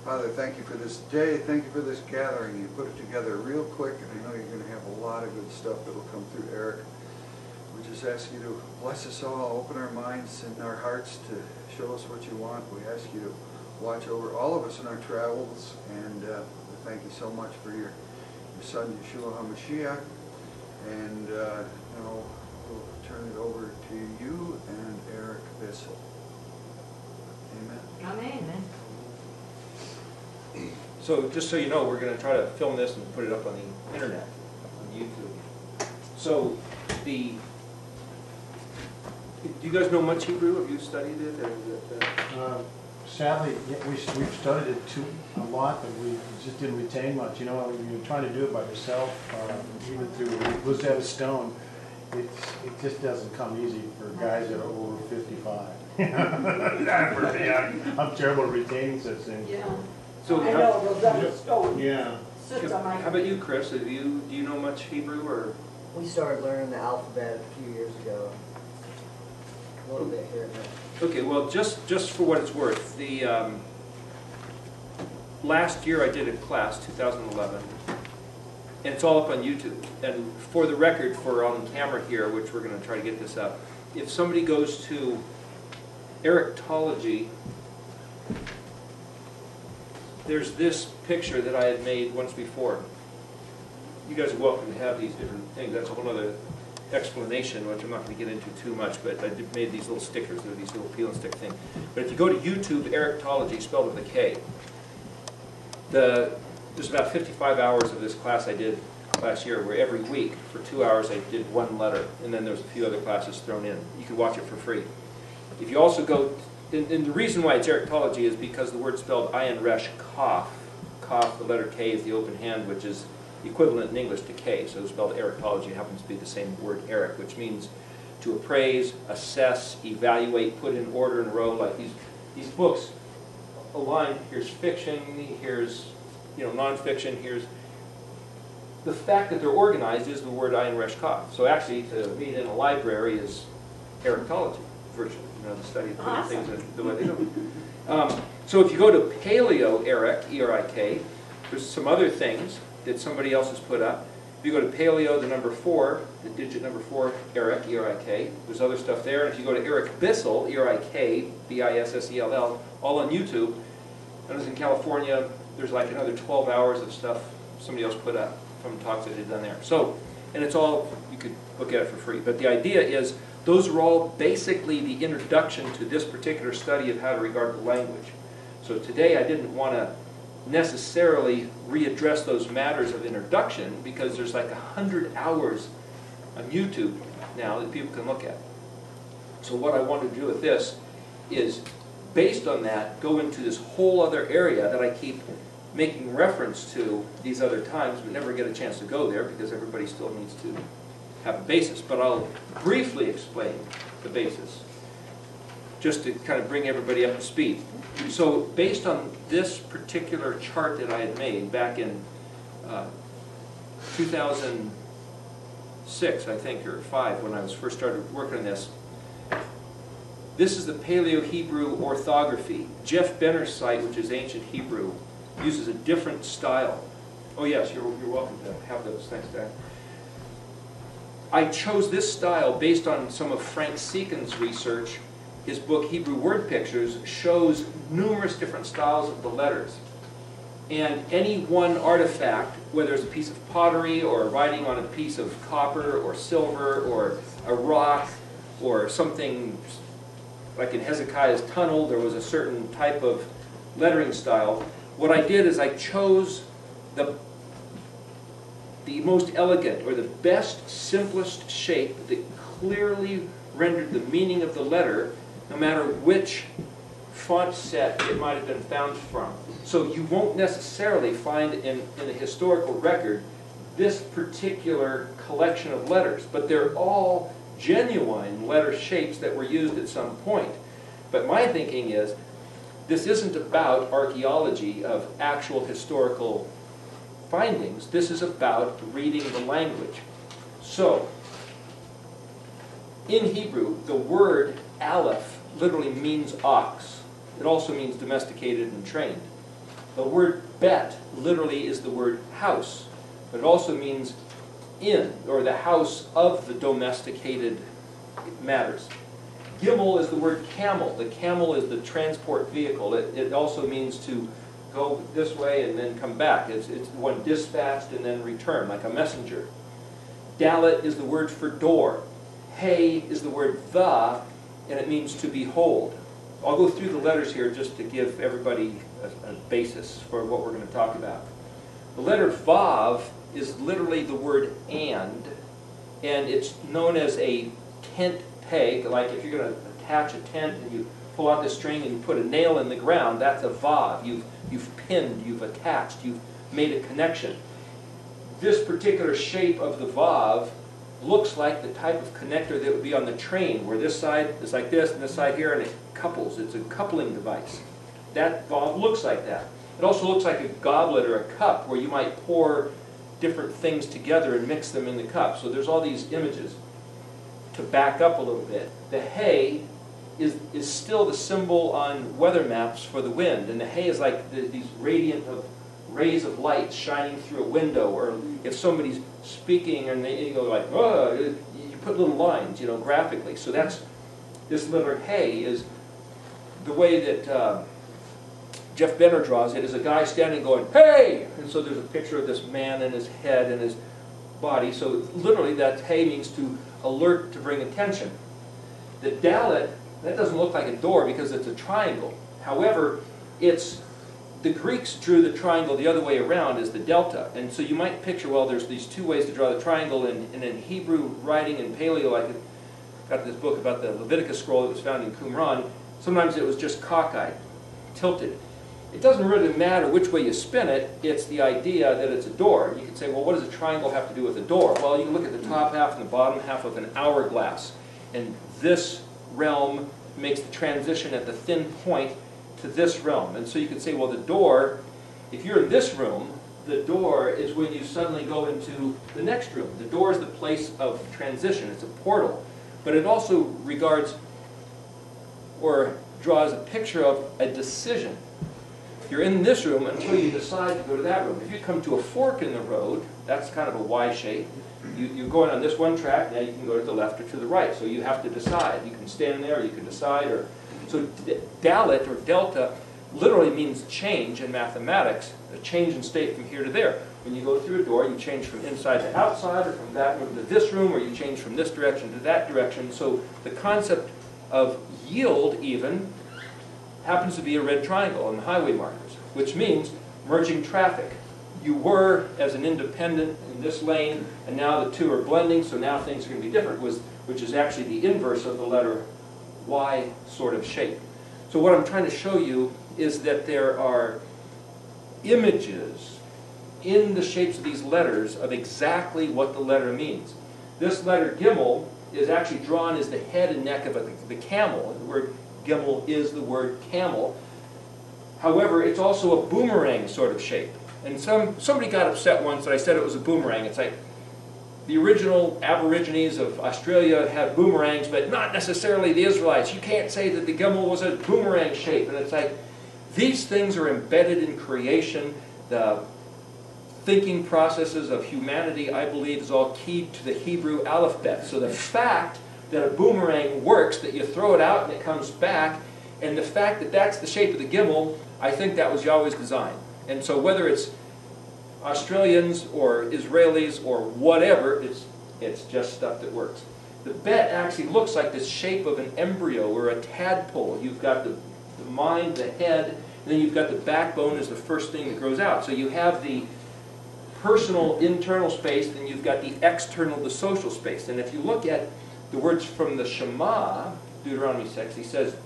Father, thank you for this day. Thank you for this gathering. You put it together real quick, and I know you're going to have a lot of good stuff that will come through Eric. We just ask you to bless us all, open our minds and our hearts to show us what you want. We ask you to watch over all of us in our travels, and we thank you so much for your son, Yeshua HaMashiach. And now we'll turn it over to you and Eric Bissell. Amen. Amen. So just so you know, we're going to try to film this and put it up on the internet, on YouTube. So do you guys know much Hebrew? Have you studied it? Sadly, we've studied it a lot, but we just didn't retain much. You know, when you're trying to do it by yourself, even through Rosetta Stone, it just doesn't come easy for guys that are over 55. I'm terrible at retaining such things. Yeah. So I know Rosetta Stone. Yeah. How about you, Chris? Do you know much Hebrew, or? We started learning the alphabet a few years ago. A little bit here and there. Okay, well, just for what it's worth, the last year I did a class, 2011, and it's all up on YouTube. And for the record, for on camera here, which we're going to try to get this up, if somebody goes to Eriktology, there's this picture that I had made once before. You guys are welcome to have these different things. That's a whole other explanation, which I'm not going to get into too much, but I made these little stickers. They're these little peel and stick things. But if you go to YouTube, Eriktology, spelled with a K, there's about 55 hours of this class I did last year, where every week for 2 hours I did one letter, and then there's a few other classes thrown in. You can watch it for free. If you also go, and the reason why it's Eriktology is because the word spelled ayin resh kaf, kaf, the letter K is the open hand, which is equivalent in English to K, so it's spelled Eriktology. It happens to be the same word Eric, which means to appraise, assess, evaluate, put in order in a row, like these books aligned. Here's fiction, here's nonfiction, here's the fact that they're organized is the word ayin resh kaf. So actually, to read in a library is Eriktology, virtually, the study of putting things in the way they do. So if you go to Paleo Eric, E-R-I-K, there's some other things that somebody else has put up. If you go to Paleo, the number 4, the digit number 4, Eric, E-R-I-K, there's other stuff there. And if you go to Eric Bissell, E-R-I-K, B-I-S-S-E-L-L, all on YouTube. I was in California, there's like another 12 hours of stuff somebody else put up from talks that they've done there. So, and it's all, you could look at it for free. But the idea is, those are all basically the introduction to this particular study of how to regard the language. So today I didn't want to necessarily readdress those matters of introduction, because there's like 100 hours on YouTube now that people can look at. So what I want to do with this is, based on that, go into this whole other area that I keep making reference to these other times, but never get a chance to go there because everybody still needs to have a basis. But I'll briefly explain the basis, just to kind of bring everybody up to speed. So based on this particular chart that I had made back in 2006, I think, or 5, when I was first started working on this, this is the Paleo-Hebrew orthography. Jeff Benner's site, which is Ancient Hebrew, uses a different style. Oh yes, you're welcome to have those. Thanks, Dan. I chose this style based on some of Frank Seeken's research. His book, Hebrew Word Pictures, shows numerous different styles of the letters. And any one artifact, whether it's a piece of pottery or writing on a piece of copper or silver or a rock or something like in Hezekiah's tunnel, there was a certain type of lettering style. What I did is I chose the most elegant, or the best, simplest shape that clearly rendered the meaning of the letter, no matter which font set it might have been found from. So you won't necessarily find in a historical record this particular collection of letters, but they're all genuine letter shapes that were used at some point. But my thinking is, this isn't about archaeology of actual historical findings. This is about reading the language. So, in Hebrew, the word Aleph literally means ox. It also means domesticated and trained. The word bet literally is the word house, but it also means inn, or the house of the domesticated matters. Gimel is the word camel. The camel is the transport vehicle. It also means to go this way and then come back. It's one dispatched and then returned, like a messenger. Dalet is the word for door. Hey is the word the, and it means to behold. I'll go through the letters here just to give everybody a basis for what we're going to talk about. The letter Vav is literally the word and it's known as a tent peg. Like if you're going to attach a tent and you pull out the string and you put a nail in the ground, that's a Vav. You've pinned, you've attached, you've made a connection. This particular shape of the Vav looks like the type of connector that would be on the train, where this side is like this and this side here, and it couples. It's a coupling device. That Vav looks like that. It also looks like a goblet or a cup where you might pour different things together and mix them in the cup. So there's all these images. To back up a little bit, the hay is still the symbol on weather maps for the wind, and the hay is like these radiant rays of light shining through a window, or if somebody's speaking and they go like, oh, you put little lines, you know, graphically. So that's, this letter hay is the way that Jeff Benner draws it, is a guy standing going, hey! And so there's a picture of this man and his head and his body. So literally that hey means to alert, to bring attention. The Dalet, that doesn't look like a door because it's a triangle. However, the Greeks drew the triangle the other way around as the delta. And so you might picture, well, there's these two ways to draw the triangle, and in Hebrew writing in Paleo, I got this book about the Leviticus scroll that was found in Qumran. Sometimes it was just cockeyed, tilted. It doesn't really matter which way you spin it, it's the idea that it's a door. You could say, well, what does a triangle have to do with a door? Well, you can look at the top half and the bottom half of an hourglass, and this realm makes the transition at the thin point to this realm. And so you could say, well, the door, if you're in this room, the door is when you suddenly go into the next room. The door is the place of transition. It's a portal. But it also regards or draws a picture of a decision. You're in this room until you decide to go to that room. If you come to a fork in the road, that's kind of a Y shape. You're going on this one track, now you can go to the left or to the right. So you have to decide. You can stand there, or you can decide. So Dalet, or delta, literally means change in mathematics, a change in state from here to there. When you go through a door, you change from inside to outside, or from that room to this room, or you change from this direction to that direction. So the concept of yield, even, happens to be a red triangle on the highway markers, which means merging traffic. You were as an independent in this lane, and now the two are blending, so now things are going to be different, which is actually the inverse of the letter Y sort of shape. So what I'm trying to show you is that there are images in the shapes of these letters of exactly what the letter means. This letter Gimel is actually drawn as the head and neck of the camel. The word Gimel is the word camel. However, it's also a boomerang sort of shape. And somebody got upset once that I said it was a boomerang. It's like the original Aborigines of Australia had boomerangs, but not necessarily the Israelites. You can't say that the Gimel was a boomerang shape. And it's like, these things are embedded in creation. The thinking processes of humanity, I believe, is all keyed to the Hebrew Aleph Bet. So the fact that a boomerang works, that you throw it out and it comes back, and the fact that that's the shape of the Gimel, I think that was Yahweh's design. And so whether it's Australians or Israelis or whatever, it's just stuff that works. The bet actually looks like the shape of an embryo or a tadpole. You've got the mind, the head, and then you've got the backbone as the first thing that grows out. So you have the personal internal space, then you've got the external, the social space. And if you look at the words from the Shema, Deuteronomy 6, he says,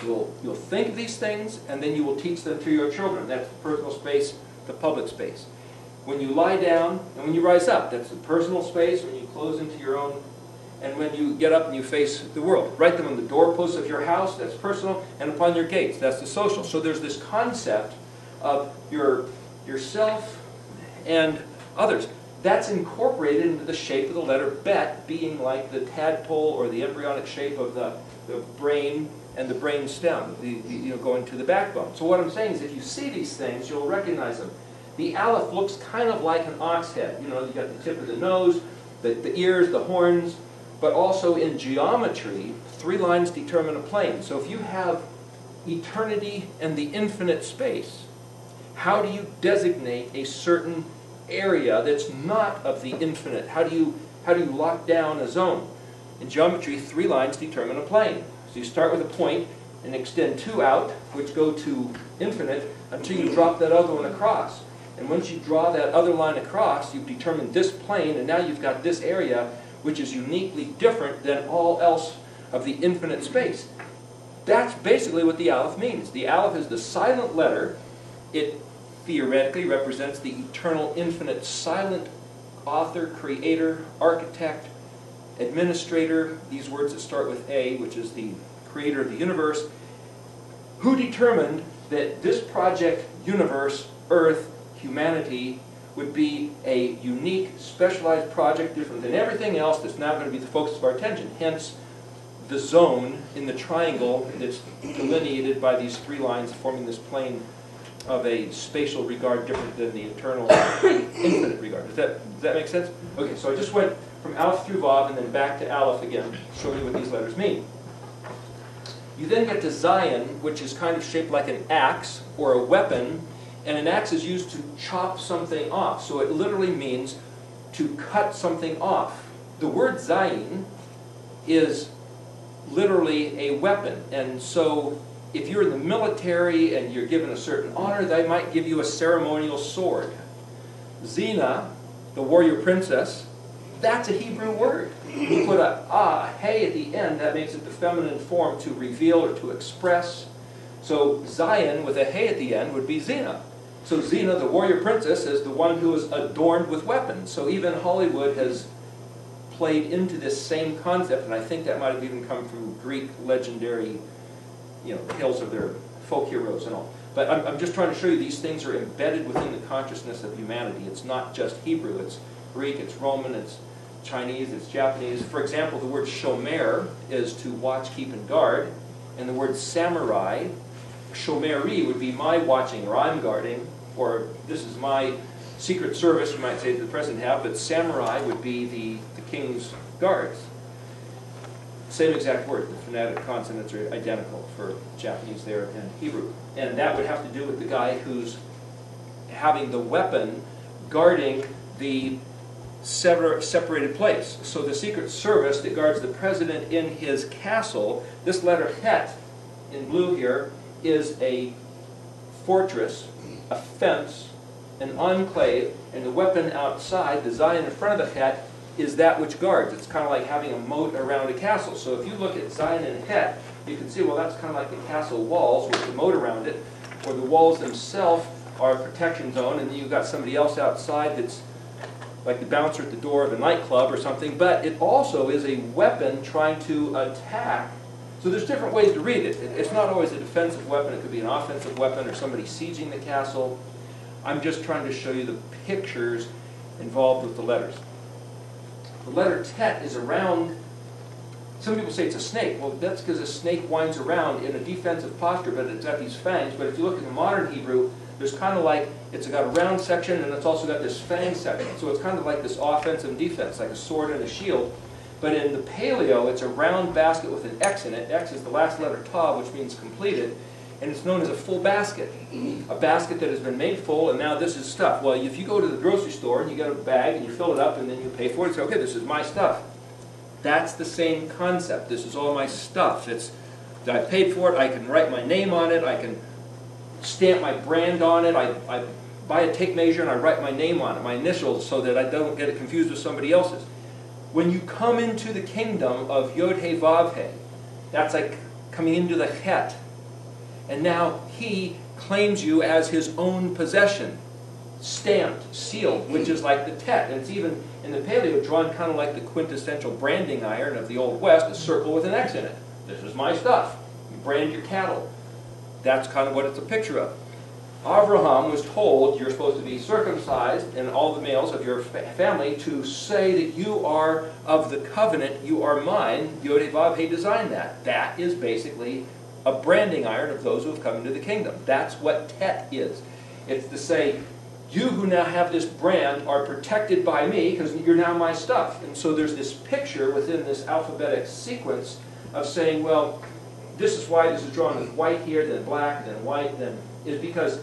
you'll think of these things, and then you will teach them to your children. That's the personal space, the public space. When you lie down and when you rise up, that's the personal space, when you close into your own, and when you get up and you face the world. Write them on the doorposts of your house, that's personal, and upon your gates, that's the social. So there's this concept of yourself and others. That's incorporated into the shape of the letter Bet, being like the tadpole or the embryonic shape of the brain and the brain stem, going to the backbone. So what I'm saying is if you see these things, you'll recognize them. The Aleph looks kind of like an ox head. You've got the tip of the nose, the ears, the horns, but also in geometry, 3 lines determine a plane. So if you have eternity and the infinite space, how do you designate a certain area that's not of the infinite? How do you lock down a zone? In geometry, 3 lines determine a plane. So you start with a point and extend 2 out, which go to infinite, until you drop that other one across. And once you draw that other line across, you've determined this plane, and now you've got this area, which is uniquely different than all else of the infinite space. That's basically what the Aleph means. The Aleph is the silent letter. It theoretically represents the eternal, infinite, silent author, creator, architect, administrator, these words that start with A, which is the creator of the universe, who determined that this project, universe, earth, humanity, would be a unique, specialized project different than everything else that's now going to be the focus of our attention. Hence, the zone in the triangle that's delineated by these 3 lines forming this plane of a spatial regard different than the eternal, infinite regard. Does that make sense? Okay, so I just went from Aleph through Vav and then back to Aleph again, showing you what these letters mean. You then get to Zion, which is kind of shaped like an axe or a weapon, and an axe is used to chop something off. So it literally means to cut something off. The word Zion is literally a weapon, and so if you're in the military and you're given a certain honor, they might give you a ceremonial sword. Zina, the warrior princess, that's a Hebrew word. You put a hey at the end, that makes it the feminine form to reveal or to express. So Zion with a hey at the end would be Zina. So Zina, the warrior princess, is the one who is adorned with weapons. So even Hollywood has played into this same concept, and I think that might have even come from Greek legendary, tales of their folk heroes and all. But I'm just trying to show you these things are embedded within the consciousness of humanity. It's not just Hebrew, it's Greek, it's Roman, it's Chinese, it's Japanese. For example, the word shomer is to watch, keep, and guard, and the word samurai, shomeri, would be my watching or I'm guarding, or this is my secret service, you might say, that the president have, but samurai would be the king's guards. Same exact word. The phonetic consonants are identical for Japanese there and Hebrew. And that would have to do with the guy who's having the weapon guarding the separated place. So the Secret Service that guards the president in his castle, this letter Het in blue here is a fortress, a fence, an enclave, and the weapon outside, the Zion in front of the Het, is that which guards. It's kind of like having a moat around a castle. So if you look at Zion and Het, you can see, well, that's kind of like the castle walls with the moat around it, or the walls themselves are a protection zone, and then you've got somebody else outside that's like the bouncer at the door of a nightclub or something, but it also is a weapon trying to attack. So there's different ways to read it. It's not always a defensive weapon. It could be an offensive weapon or somebody sieging the castle. I'm just trying to show you the pictures involved with the letters. The letter Tet is around, some people say it's a snake. Well, that's because a snake winds around in a defensive posture, but it's got these fangs. But if you look at the modern Hebrew, there's kind of like, it's got a round section and it's also got this fang section. So it's kind of like this offense and defense, like a sword and a shield. But in the Paleo, it's a round basket with an X in it. X is the last letter Tav, which means completed. And it's known as a full basket. A basket that has been made full, and now this is stuff. Well, if you go to the grocery store and you get a bag and you fill it up and then you pay for it, you say, okay, this is my stuff. That's the same concept. This is all my stuff. I paid for it, I can write my name on it, I can stamp my brand on it, I buy a tape measure and I write my name on it, my initials, so that I don't get it confused with somebody else's. When you come into the kingdom of Yod He Vav He, that's like coming into the Het. And now he claims you as his own possession, stamped, sealed, which is like the Tet. And it's even in the Paleo drawn kind of like the quintessential branding iron of the Old West, a circle with an X in it. This is my stuff. You brand your cattle. That's kind of what it's a picture of. Abraham was told you're supposed to be circumcised, and all the males of your family, to say that you are of the covenant, you are mine. Yod He Vav He designed that. That is basically a branding iron of those who have come into the kingdom. That's what tet is. It's to say, you who now have this brand are protected by me because you're now my stuff. And so there's this picture within this alphabetic sequence of saying, well, this is why this is drawn with white here, then black, then white, then is because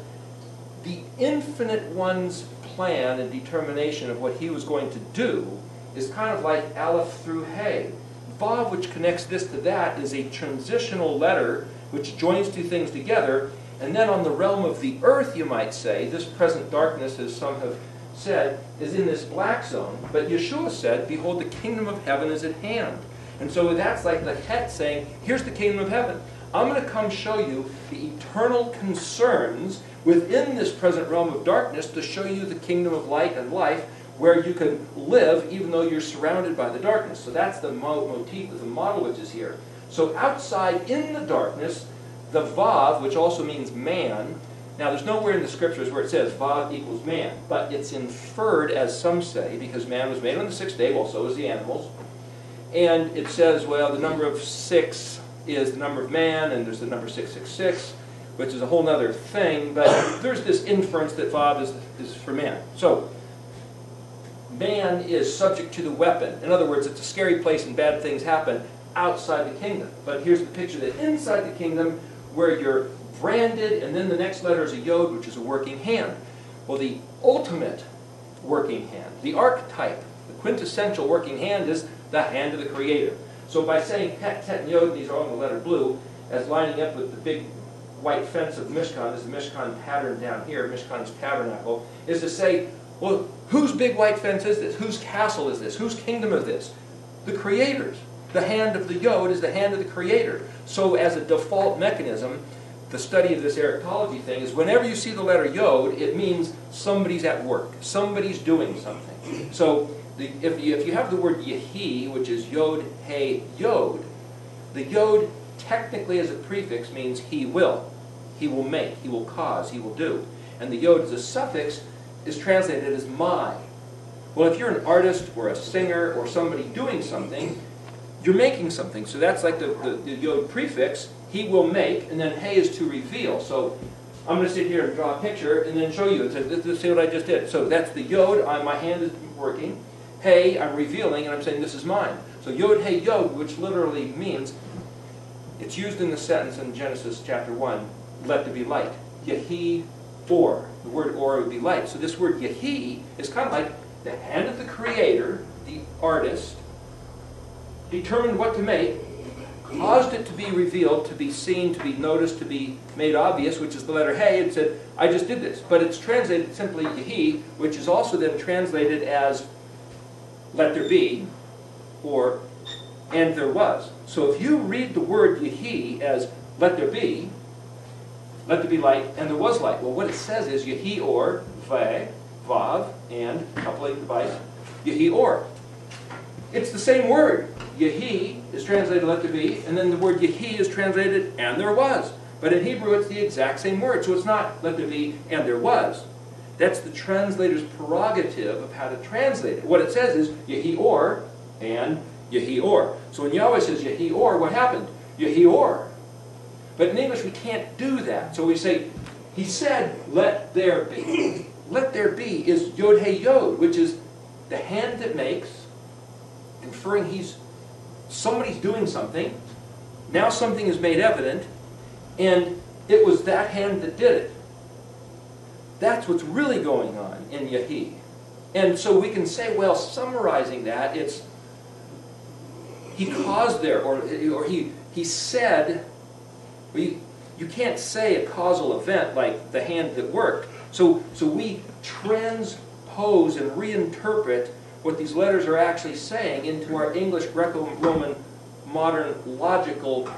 the infinite one's plan and determination of what he was going to do is kind of like Aleph through Hey. Vav, which connects this to that, is a transitional letter which joins two things together. And then on the realm of the earth, you might say, this present darkness, as some have said, is in this black zone. But Yeshua said, behold, the kingdom of heaven is at hand. And so that's like the het saying, here's the kingdom of heaven. I'm going to come show you the eternal concerns within this present realm of darkness to show you the kingdom of light and life where you can live even though you're surrounded by the darkness. So that's the motif of the model which is here. So outside in the darkness, the Vav, which also means man, now there's nowhere in the scriptures where it says Vav equals man, but it's inferred, as some say, because man was made on the sixth day, well, so is the animals. And it says, well, the number of 6 is the number of man, and there's the number 666, which is a whole other thing, but there's this inference that Vav is for man. So, man is subject to the weapon. In other words, it's a scary place and bad things happen outside the kingdom. But here's the picture that inside the kingdom, where you're branded, and then the next letter is a yod, which is a working hand. Well, the ultimate working hand, the archetype, the quintessential working hand is the hand of the Creator. So by saying het, tet, and yod, these are all in the letter blue, as lining up with the big white fence of Mishkan, is the Mishkan pattern down here, Mishkan's tabernacle, is to say, well, whose big white fence is this? Whose castle is this? Whose kingdom is this? The Creator's. The hand of the yod is the hand of the Creator. So as a default mechanism, the study of this Eriktology thing is whenever you see the letter yod, it means somebody's at work. Somebody's doing something. So if you have the word yehi, which is yod, hey, yod, the yod technically as a prefix means he will. He will make, he will cause, he will do. And the yod as a suffix is translated as my. Well, if you're an artist or a singer or somebody doing something, you're making something. So that's like the yod prefix, he will make, and then hey is to reveal. So I'm going to sit here and draw a picture and then show you. Let's see what I just did. So that's the yod, my hand is working. Hey, I'm revealing, and I'm saying this is mine. So yod, hey, yod, which literally means, it's used in the sentence in Genesis chapter 1, let there be light. Yehi, or. The word or would be light. So this word yehi is kind of like the hand of the Creator, the artist, determined what to make, caused it to be revealed, to be seen, to be noticed, to be made obvious, which is the letter hey, and said, I just did this. But it's translated simply yehi, which is also then translated as let there be, or and there was. So if you read the word yehi as let there be light, and there was light. Well, what it says is yehi or, ve, vav, and coupling device, yehi or. It's the same word. Yehi is translated let there be, and then the word yehi is translated and there was. But in Hebrew it's the exact same word, so it's not let there be and there was. That's the translator's prerogative of how to translate it. What it says is yehi or and yehi or. So when Yahweh says yehi or, what happened? Yehi or. But in English we can't do that. So we say, he said, let there be. Let there be is yod hey yod, which is the hand that makes, inferring somebody's doing something. Now something is made evident, and it was that hand that did it. That's what's really going on in Yehi. And so we can say, well, summarizing that, it's he caused there, or he said. You can't say a causal event like the hand that worked. So we transpose and reinterpret what these letters are actually saying into our English Greco-Roman modern logical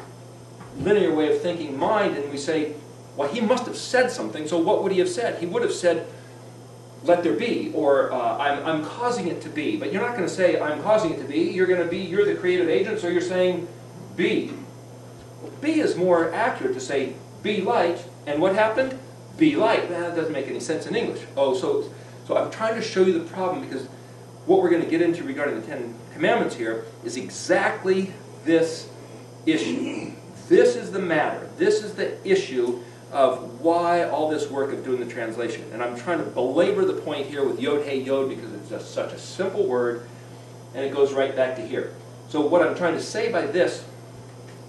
linear way of thinking mind, and we say, well, he must have said something, so what would he have said? He would have said, let there be, or I'm causing it to be. But you're not going to say, I'm causing it to be. You're going to be, you're the creative agent, so you're saying, be. Well, be is more accurate to say, be light, and what happened? Be light. That doesn't make any sense in English. Oh, so I'm trying to show you the problem, because what we're going to get into regarding the Ten Commandments here is exactly this issue. This is the matter. This is the issue of why all this work of doing the translation. And I'm trying to belabor the point here with yod, hey, yod, because it's just such a simple word, and it goes right back to here. So what I'm trying to say by this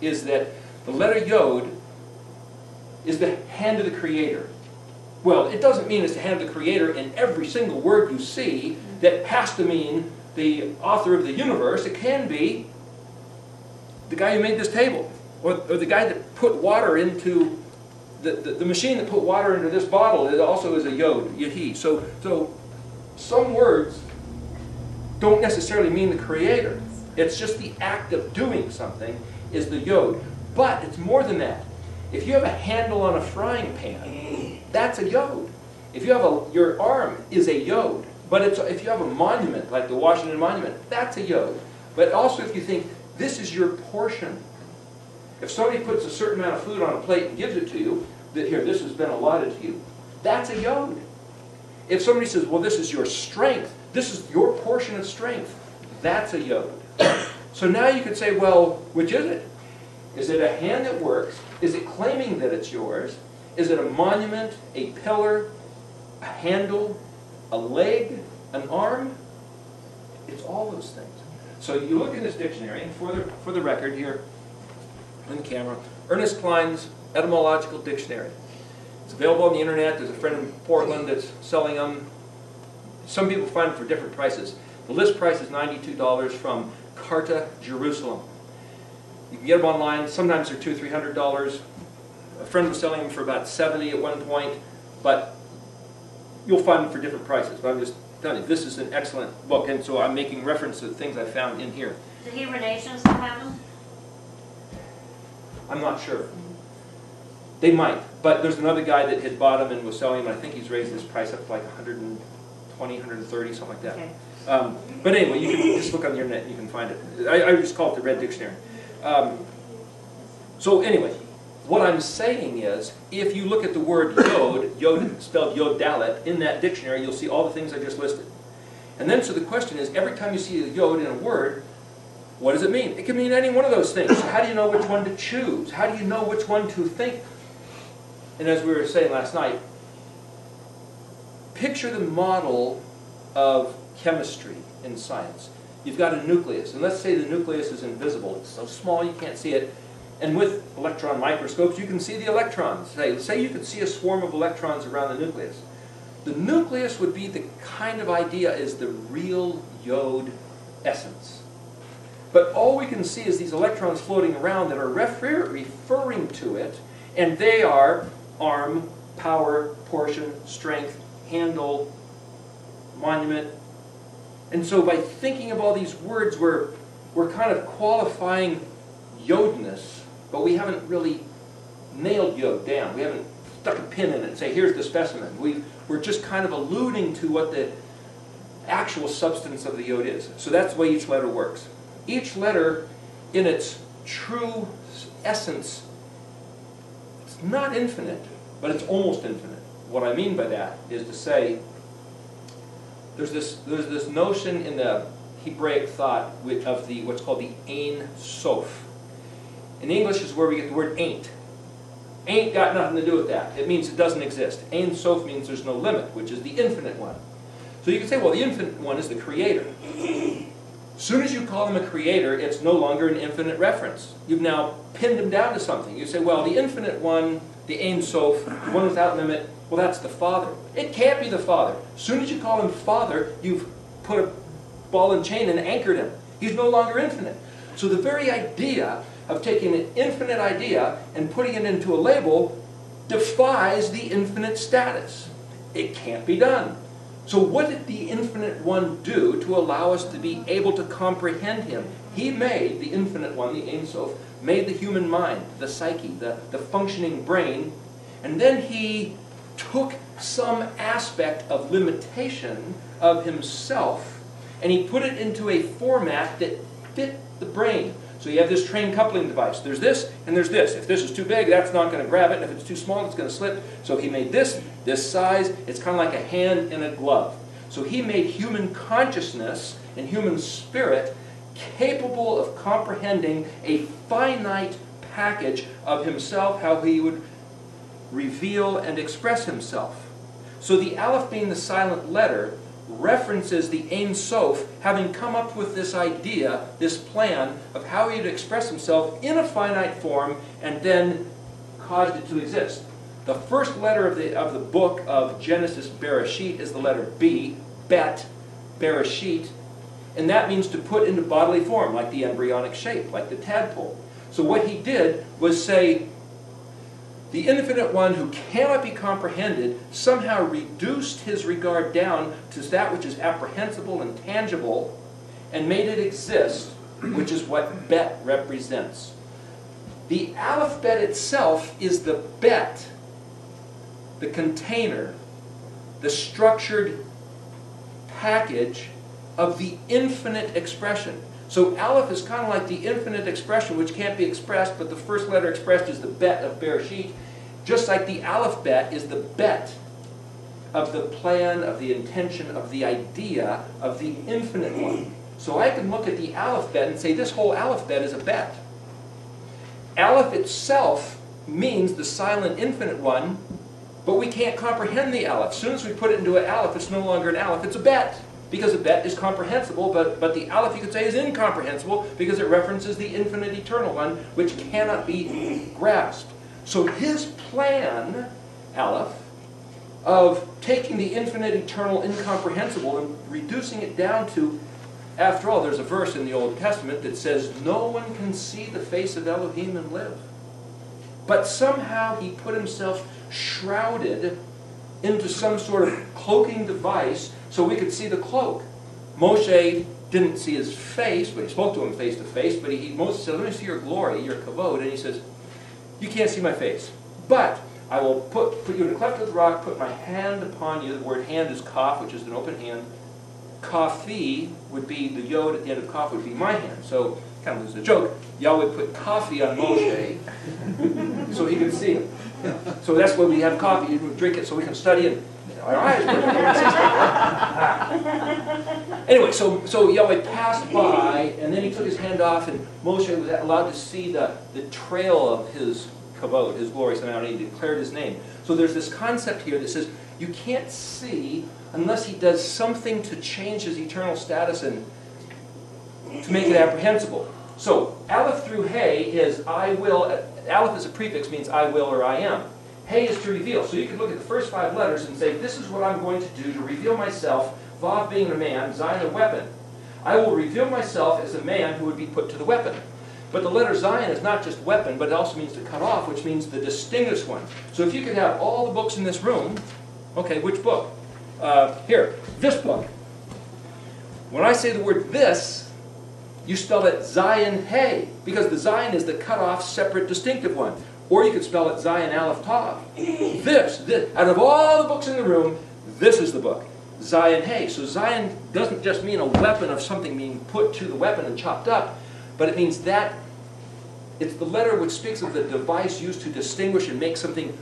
is that the letter yod is the hand of the Creator. Well, it doesn't mean it's the hand of the Creator in every single word you see that has to mean the author of the universe. It can be the guy who made this table, or the guy that put water into the machine that put water into this bottle. It also is a yod, yahi. So some words don't necessarily mean the Creator. It's just the act of doing something is the yod. But it's more than that. If you have a handle on a frying pan, that's a yod. If you have your arm is a yod. But if you have a monument, like the Washington Monument, that's a yod. But also if you think, this is your portion. If somebody puts a certain amount of food on a plate and gives it to you, that here, this has been allotted to you, that's a yod. If somebody says, well, this is your strength, this is your portion of strength, that's a yod. So now you could say, well, which is it? Is it a hand that works? Is it claiming that it's yours? Is it a monument, a pillar, a handle, a leg, an arm? It's all those things. So you look in this dictionary, and for the record here on the camera, Ernest Klein's Etymological Dictionary. It's available on the internet. There's a friend in Portland that's selling them. Some people find them for different prices. The list price is $92 from Carta, Jerusalem. You can get them online. Sometimes they're $200, $300. A friend was selling them for about $70 at one point, but you'll find them for different prices. But I'm just telling you, this is an excellent book, and so I'm making reference to the things I found in here. The Hebrew Nation still have them? I'm not sure. They might, but there's another guy that had bought them and was selling them. I think he's raised his price up to like 120, 130, something like that. Okay. But anyway, you can just look on the internet and you can find it. I just call it the Red Dictionary. So anyway, what I'm saying is, if you look at the word yod, yod spelled yod dalet, in that dictionary, you'll see all the things I just listed. And then so the question is, every time you see a yod in a word, what does it mean? It can mean any one of those things. So how do you know which one to choose? How do you know which one to think? And as we were saying last night, picture the model of chemistry in science. You've got a nucleus, and let's say the nucleus is invisible. It's so small you can't see it. And with electron microscopes, you can see the electrons. Say you could see a swarm of electrons around the nucleus. The nucleus would be the kind of idea is the real yod essence. But all we can see is these electrons floating around that are referring to it, and they are arm, power, portion, strength, handle, monument. And so by thinking of all these words, we're kind of qualifying yodness, but we haven't really nailed yod down. We haven't stuck a pin in it and say, here's the specimen. We're just kind of alluding to what the actual substance of the yod is. So that's the way each letter works. Each letter, in its true essence, it's not infinite, but it's almost infinite. What I mean by that is to say, there's this notion in the Hebraic thought of what's called the Ein Sof. In English is where we get the word ain't. Ain't got nothing to do with that. It means it doesn't exist. Ein Sof means there's no limit, which is the infinite one. So you can say, well, the infinite one is the Creator. As soon as you call him a creator, it's no longer an infinite reference. You've now pinned him down to something. You say, well, the infinite one, the Ein Sof, the one without limit, well, that's the Father. It can't be the Father. As soon as you call him Father, you've put a ball and chain and anchored him. He's no longer infinite. So the very idea of taking an infinite idea and putting it into a label defies the infinite status. It can't be done. So what did the infinite one do to allow us to be able to comprehend him? He made, the infinite one, the Ein Sof, made the human mind, the psyche, the functioning brain, and then he took some aspect of limitation of himself and he put it into a format that fit the brain. So you have this train coupling device. There's this and there's this. If this is too big, that's not going to grab it. And if it's too small, it's going to slip. So he made this size. It's kind of like a hand in a glove. So he made human consciousness and human spirit capable of comprehending a finite package of himself, how he would reveal and express himself. So the Aleph being the silent letter references the Ein Sof having come up with this idea, this plan of how he would express himself in a finite form and then caused it to exist. The first letter of the book of Genesis, Bereshit, is the letter B, Bet, Bereshit, and that means to put into bodily form, like the embryonic shape, like the tadpole. So what he did was say, the infinite one who cannot be comprehended somehow reduced his regard down to that which is apprehensible and tangible and made it exist, which is what Bet represents. The Aleph Bet itself is the Bet, the container, the structured package of the infinite expression. So Aleph is kind of like the infinite expression which can't be expressed, but the first letter expressed is the Bet of Bereshit, just like the Aleph Bet is the Bet of the plan, of the intention, of the idea, of the infinite one. So I can look at the Aleph Bet and say this whole Aleph Bet is a Bet. Aleph itself means the silent infinite one, but we can't comprehend the Aleph. As soon as we put it into an Aleph, it's no longer an Aleph, it's a Bet. Because a Bet is comprehensible, but the Aleph, you could say, is incomprehensible because it references the infinite eternal one, which cannot be grasped. So his plan, Aleph, of taking the infinite, eternal, incomprehensible and reducing it down to, after all, there's a verse in the Old Testament that says, no one can see the face of Elohim and live. But somehow he put himself shrouded into some sort of cloaking device so we could see the cloak. Moshe didn't see his face, but he spoke to him face to face, but Moses said, let me see your glory, your kavod, and he says, you can't see my face, but I will put you in a cleft of the rock, put my hand upon you. The word hand is kaf, which is an open hand. Kafi would be, the yod at the end of kaf would be my hand. So, kind of as a joke, Yahweh put coffee on Moshe so he could see him. So that's why we have coffee. We drink it so we can study and our eyes work. Anyway, so Yahweh passed by, and then he took his hand off, and Moshe was allowed to see the trail of his kavod, his glory, somehow, and he declared his name. So there's this concept here that says you can't see unless he does something to change his eternal status and to make it apprehensible. So Aleph through Hey is I will. Aleph as a prefix means I will or I am. Hey is to reveal. So you could look at the first 5 letters and say, this is what I'm going to do to reveal myself, Vav being a man, Zion a weapon. I will reveal myself as a man who would be put to the weapon. But the letter Zion is not just weapon, but it also means to cut off, which means the distinguished one. So if you could have all the books in this room, okay, which book? Here, this book. When I say the word this, you spell it Zion Hey, because the Zion is the cut off, separate, distinctive one. Or you could spell it Zion Aleph Tav. This, out of all the books in the room, this is the book. Zion Hey. So Zion doesn't just mean a weapon of something being put to the weapon and chopped up, but it means that it's the letter which speaks of the device used to distinguish and make something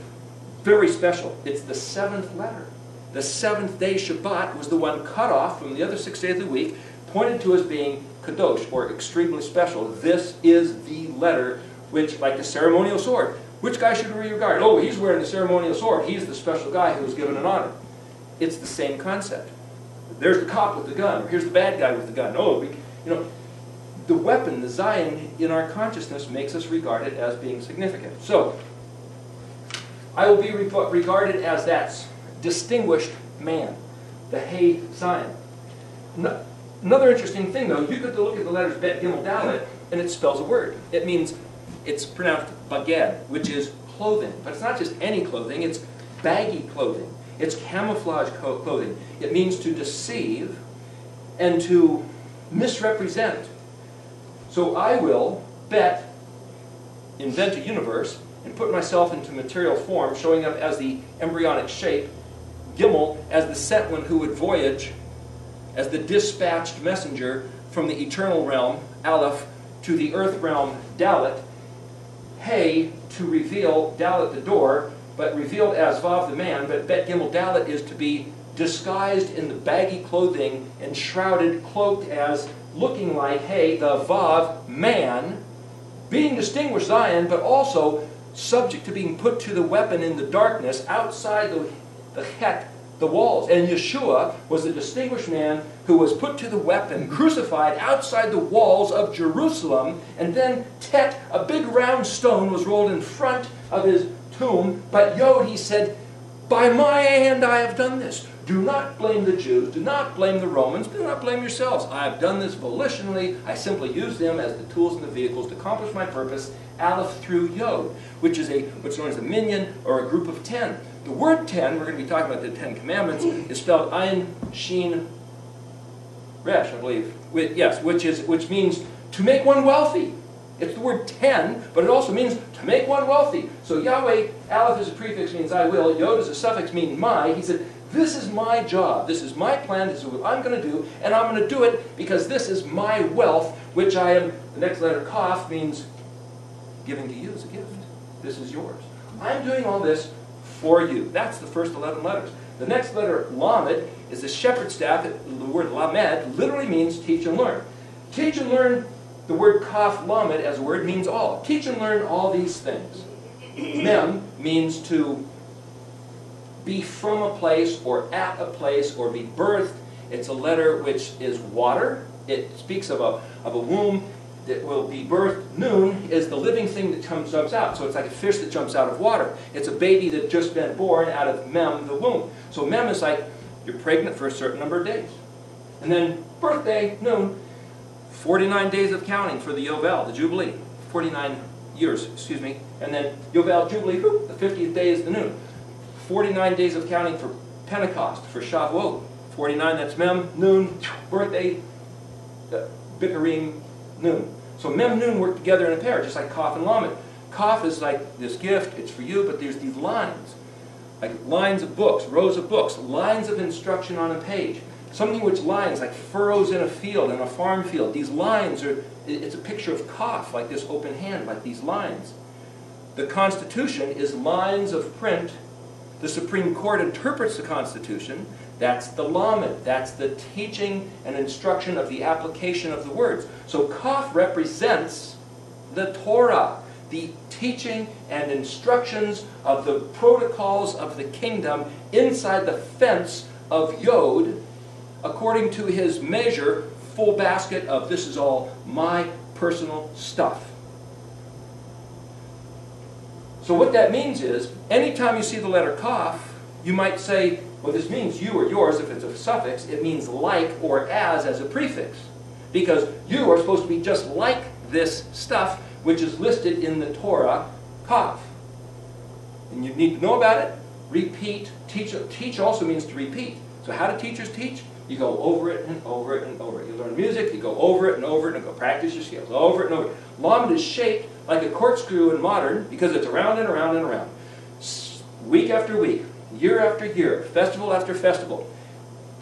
very special. It's the 7th letter. The 7th day Shabbat was the one cut off from the other 6 days of the week, pointed to as being kadosh, or extremely special. This is the letter which, like the ceremonial sword, which guy should we regard? Oh, he's wearing the ceremonial sword. He's the special guy who was given an honor. It's the same concept. There's the cop with the gun, or here's the bad guy with the gun. Oh, the weapon, the Zion, in our consciousness makes us regard it as being significant. So, I will be regarded as that distinguished man, the Hey Zion. Another interesting thing, though, you could look at the letters Bet, Gimel, Dalet, and it spells a word. It means, it's pronounced baged, which is clothing. But it's not just any clothing, it's baggy clothing. It's camouflage clothing. It means to deceive and to misrepresent. So I will, Bet, invent a universe and put myself into material form, showing up as the embryonic shape, Gimel, as the sent one who would voyage, as the dispatched messenger from the eternal realm, Aleph, to the earth realm, Dalet, Hey, to reveal, Dalet the door, but revealed as Vav the man, but Bet Gimel Dalet is to be disguised in the baggy clothing and shrouded, cloaked as, looking like, Hey, the Vav man, being distinguished Zion, but also subject to being put to the weapon in the darkness outside the het, the walls. And Yeshua was a distinguished man who was put to the weapon, crucified outside the walls of Jerusalem, and then tet, a big round stone, was rolled in front of his tomb. But Yod, he said, by my hand I have done this. Do not blame the Jews, do not blame the Romans, do not blame yourselves. I have done this volitionally. I simply use them as the tools and the vehicles to accomplish my purpose, Aleph through Yod, which is what's known as a minyan, or a group of 10. The word 10, we're going to be talking about the 10 Commandments, is spelled Ayin, Shin, Resh, I believe. Yes, which means to make one wealthy. It's the word 10, but it also means to make one wealthy. So Yahweh, Aleph is a prefix, means I will. Yod is a suffix, meaning my. He said, this is my job. This is my plan. This is what I'm going to do. And I'm going to do it because this is my wealth, which I am, the next letter, Kaf, means giving to you as a gift. This is yours. I'm doing all this for you. That's the first 11 letters. The next letter, Lamed, is the shepherd's staff. The word Lamed literally means teach and learn. Teach and learn, the word Kaf Lamed as a word means all. Teach and learn all these things. Mem means to be from a place or at a place or be birthed. It's a letter which is water. It speaks of a womb that will be birthed. Nun is the living thing that jumps out. So it's like a fish that jumps out of water. It's a baby that just been born out of Mem, the womb. So Mem is like you're pregnant for a certain number of days. And then birthday, Nun, 49 days of counting for the Yovel, the Jubilee. 49 years, excuse me. And then Yovel, Jubilee, whoop, the 50th day is the Nun. 49 days of counting for Pentecost, for Shavuot. 49, that's Mem, Nun, birthday, Bikurim, Nun. So Mem, Nun work together in a pair, just like Kaf and Lamed. Kaf is like this gift, it's for you, but there's these lines. Like lines of books, rows of books, lines of instruction on a page. Something which lines, like furrows in a field, in a farm field. These lines are, it's a picture of Kaf, like this open hand, like these lines. The Constitution is lines of print. The Supreme Court interprets the Constitution. That's the Lamed. That's the teaching and instruction of the application of the words. So Kaf represents the Torah, the teaching and instructions of the protocols of the kingdom inside the fence of Yod, according to his measure, full basket of this is all my personal stuff. So what that means is, anytime you see the letter Kaf, you might say, well, this means you or yours if it's a suffix. It means like or as a prefix. Because you are supposed to be just like this stuff, which is listed in the Torah, Kaf. And you need to know about it. Repeat. Teach. Teach also means to repeat. So how do teachers teach? You go over it and over it and over it. You learn music, you go over it and over it and go practice your skills. Over it and over it. Lamed is shaped like a corkscrew in modern because it's around and around and around. Week after week, year after year, festival after festival.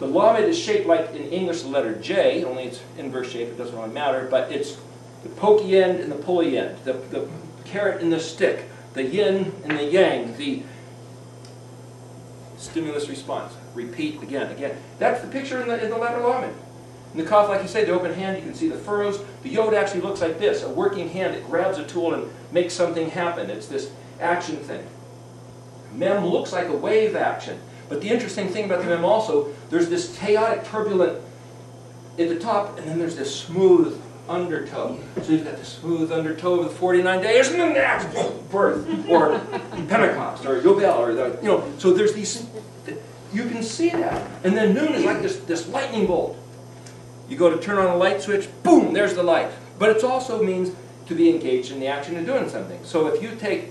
The Lamed is shaped like in English the letter J, only it's inverse shape, it doesn't really matter, but it's the pokey end and the pulley end, the carrot and the stick, the yin and the yang, the stimulus response. Repeat again, again. That's the picture in the letter Lamed. In the Kaf, like you say, the open hand, you can see the furrows. The Yod actually looks like this, a working hand that grabs a tool and makes something happen. It's this action thing. Mem looks like a wave action. But the interesting thing about the Mem also, there's this chaotic, turbulent at the top, and then there's this smooth undertow. So you've got the smooth undertow of the 49 days, and then that's birth, or Pentecost, or Yovel, or the, so there's these, you can see that. And then Nun is like this lightning bolt. You go to turn on a light switch, boom, there's the light. But it also means to be engaged in the action of doing something. So if you take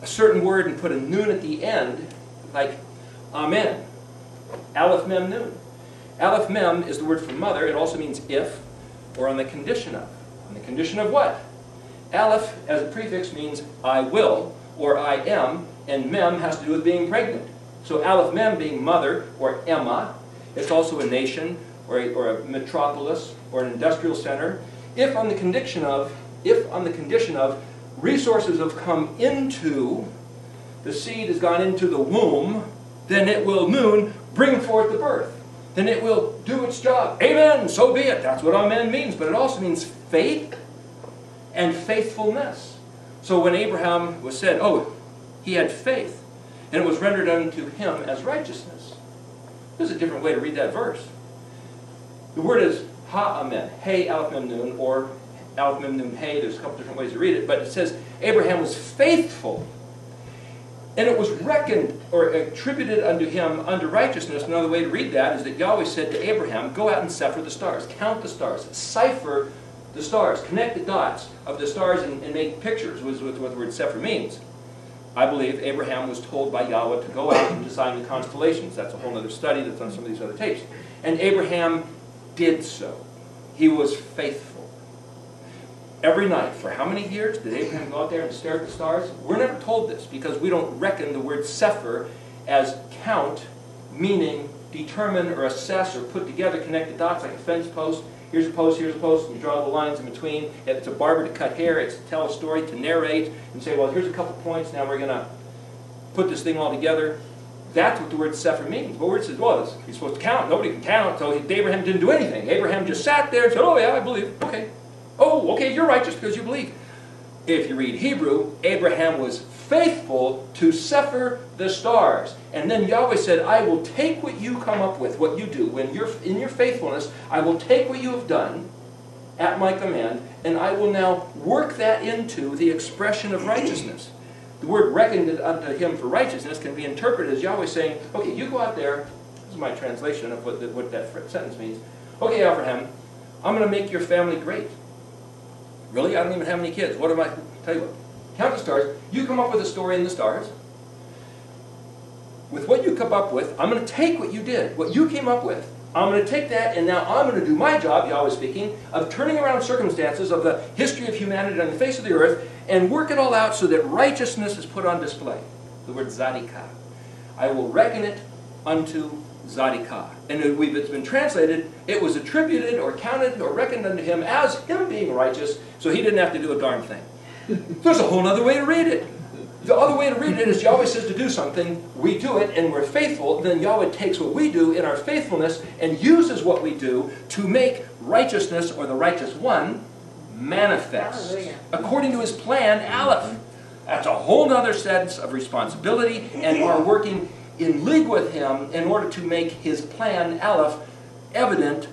a certain word and put a Nun at the end, like Amen, Aleph Mem Nun. Aleph Mem is the word for mother. It also means if, or on the condition of. On the condition of what? Aleph as a prefix means I will, or I am, and Mem has to do with being pregnant. So Aleph Mem being mother, or Emma. It's also a nation, or a metropolis, or an industrial center. If on the condition of resources have come into, the seed has gone into the womb, then it will, Nun, bring forth the birth. Then it will do its job. Amen, so be it. That's what Amen means. But it also means faith and faithfulness. So when Abraham was said, oh, he had faith, and it was rendered unto him as righteousness. There's a different way to read that verse. The word is ha-amen, hey, aleph, mem, nun, or aleph, mem, nun, hey. There's a couple different ways to read it, but it says Abraham was faithful, and it was reckoned or attributed unto him unto righteousness. Another way to read that is that Yahweh said to Abraham, go out and sephir the stars, count the stars, cipher the stars, connect the dots of the stars and make pictures, was what the word sephir means. I believe Abraham was told by Yahweh to go out and design the constellations. That's a whole other study that's on some of these other tapes. And Abraham did so. He was faithful. Every night, for how many years did Abraham go out there and stare at the stars? We're never told this because we don't reckon the word sephir as count, meaning determine or assess or put together, connect the dots like a fence post. Here's a post, and you draw the lines in between. If it's a barber to cut hair, it's to tell a story, to narrate, and say, well, here's a couple points, now we're going to put this thing all together. That's what the word sephir means. But word says, well, he's supposed to count. Nobody can count. So Abraham didn't do anything. Abraham just sat there and said, oh, yeah, I believe. Okay. Oh, okay, you're righteous because you believe. If you read Hebrew, Abraham was faithful to sephir the stars. And then Yahweh said, I will take what you come up with, what you do. When you're in your faithfulness, I will take what you have done at my command, and I will now work that into the expression of righteousness. The word reckoned unto him for righteousness can be interpreted as Yahweh saying, okay, you go out there. This is my translation of what that sentence means. Okay, Abraham, I'm going to make your family great. Really? I don't even have any kids. What am I? Tell you what. Count the stars. You come up with a story in the stars. With what you come up with, I'm going to take what you did, what you came up with. I'm going to take that, and now I'm going to do my job, Yahweh speaking, of turning around circumstances of the history of humanity on the face of the earth and work it all out so that righteousness is put on display. The word zadikah. I will reckon it unto zadikah. And it's been translated, it was attributed or counted or reckoned unto him as him being righteous, so he didn't have to do a darn thing. There's a whole other way to read it. The other way to read it is Yahweh says to do something, we do it, and we're faithful. Then Yahweh takes what we do in our faithfulness and uses what we do to make righteousness, or the righteous one, manifest. Hallelujah. According to his plan, Aleph. That's a whole other sense of responsibility, and are working in league with him in order to make his plan, Aleph, evident,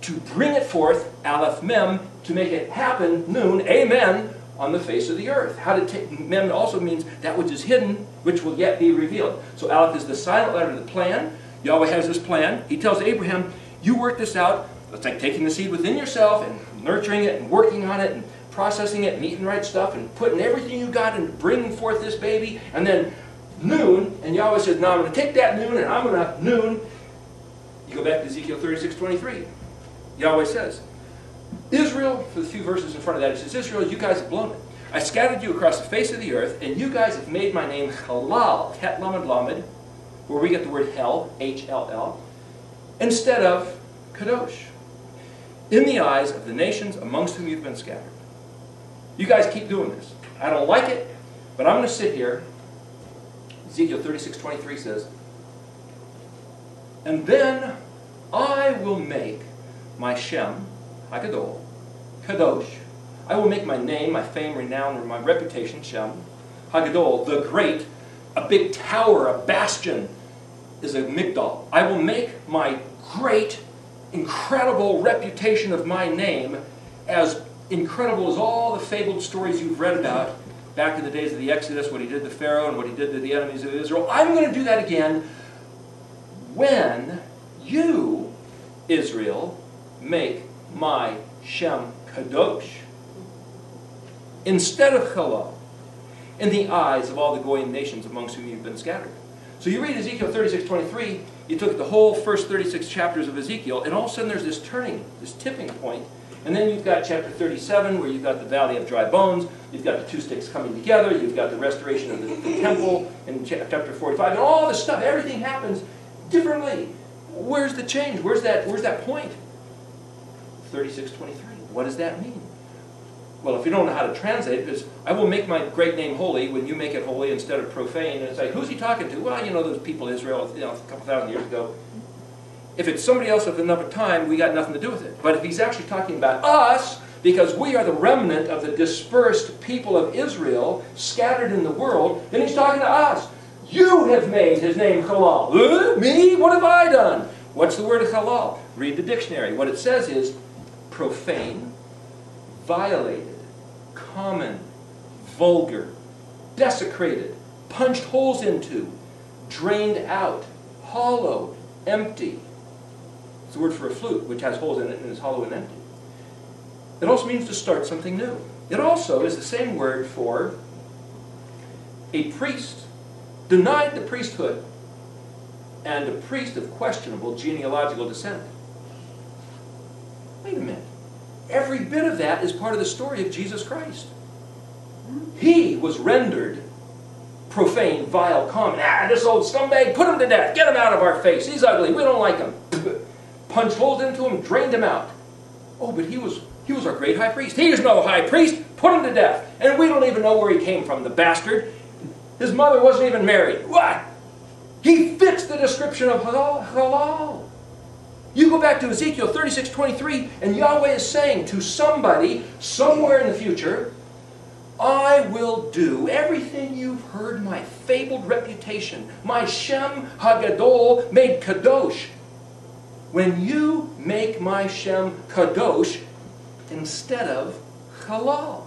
to bring it forth, Aleph Mem, to make it happen, Nun, Amen, on the face of the earth. How to take Mem also means that which is hidden, which will yet be revealed. So Aleph is the silent letter of the plan. Yahweh has this plan. He tells Abraham, you work this out. It's like taking the seed within yourself and nurturing it and working on it and processing it and eating the right stuff and putting everything you got and bringing forth this baby. And then Noon, and Yahweh says, now I'm going to take that noon and I'm going to noon. You go back to Ezekiel 36:23. Yahweh says, Israel, for the few verses in front of that, he says, Israel, you guys have blown it. I scattered you across the face of the earth, and you guys have made my name Halal, Het Lamed Lamed, where we get the word hell, H-L-L, instead of Kadosh, in the eyes of the nations amongst whom you've been scattered. You guys keep doing this. I don't like it, but I'm going to sit here. Ezekiel 36:23 says, and then I will make my Shem, Hagadol, Kadosh. I will make my name, my fame, renown, or my reputation, Shem, Hagadol, the great, a big tower, a bastion, is a migdal. I will make my great, incredible reputation of my name as incredible as all the fabled stories you've read about back in the days of the Exodus, what he did to Pharaoh and what he did to the enemies of Israel. I'm going to do that again when you, Israel, make my Shem Kadosh instead of Halal in the eyes of all the Goyim nations amongst whom you've been scattered. So you read Ezekiel 36:23, you took the whole first 36 chapters of Ezekiel, and all of a sudden there's this turning, this tipping point. And then you've got chapter 37, where you've got the valley of dry bones, you've got the two sticks coming together, you've got the restoration of the temple in chapter 45, and all this stuff, everything happens differently. Where's the change? Where's that point? 36:23. What does that mean? Well, if you don't know how to translate it, it's, I will make my great name holy when you make it holy instead of profane. And it's like, who's he talking to? Well, you know, those people, Israel, you know, a couple thousand years ago. If it's somebody else of another time, we got nothing to do with it. But if he's actually talking about us, because we are the remnant of the dispersed people of Israel scattered in the world. Then he's talking to us. You have made his name halal. Me? What have I done? What's the word halal? Read the dictionary. What it says is profane, violated, common, vulgar, desecrated, punched holes into, drained out, hollow, empty. It's the word for a flute, which has holes in it and is hollow and empty. It also means to start something new. It also is the same word for a priest denied the priesthood and a priest of questionable genealogical descent. Wait a minute. Every bit of that is part of the story of Jesus Christ. He was rendered profane, vile, common. This old scumbag, put him to death. Get him out of our face. He's ugly. We don't like him. Punched holes into him, drained him out. Oh, but he was our great high priest. He is no high priest. Put him to death. And we don't even know where he came from, the bastard. His mother wasn't even married. What? He fits the description of halal. You go back to Ezekiel 36:23, and Yahweh is saying to somebody, somewhere in the future, I will do everything you've heard my fabled reputation, my Shem HaGadol made Kadosh. When you make my Shem Kadosh instead of halal.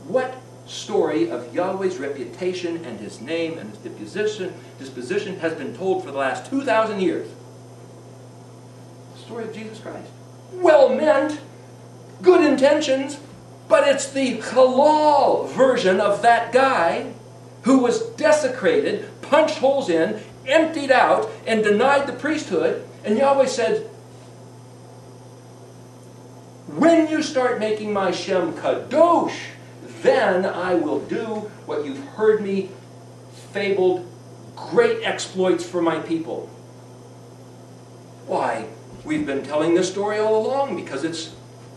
What story of Yahweh's reputation and his name and his disposition has been told for the last 2,000 years? The story of Jesus Christ. Well meant, good intentions, but it's the halal version of that guy who was desecrated, punched holes in, emptied out, and denied the priesthood. And Yahweh said, when you start making my Shem Kadosh, then I will do what you've heard me fabled, great exploits for my people. Why, we've been telling this story all along because it's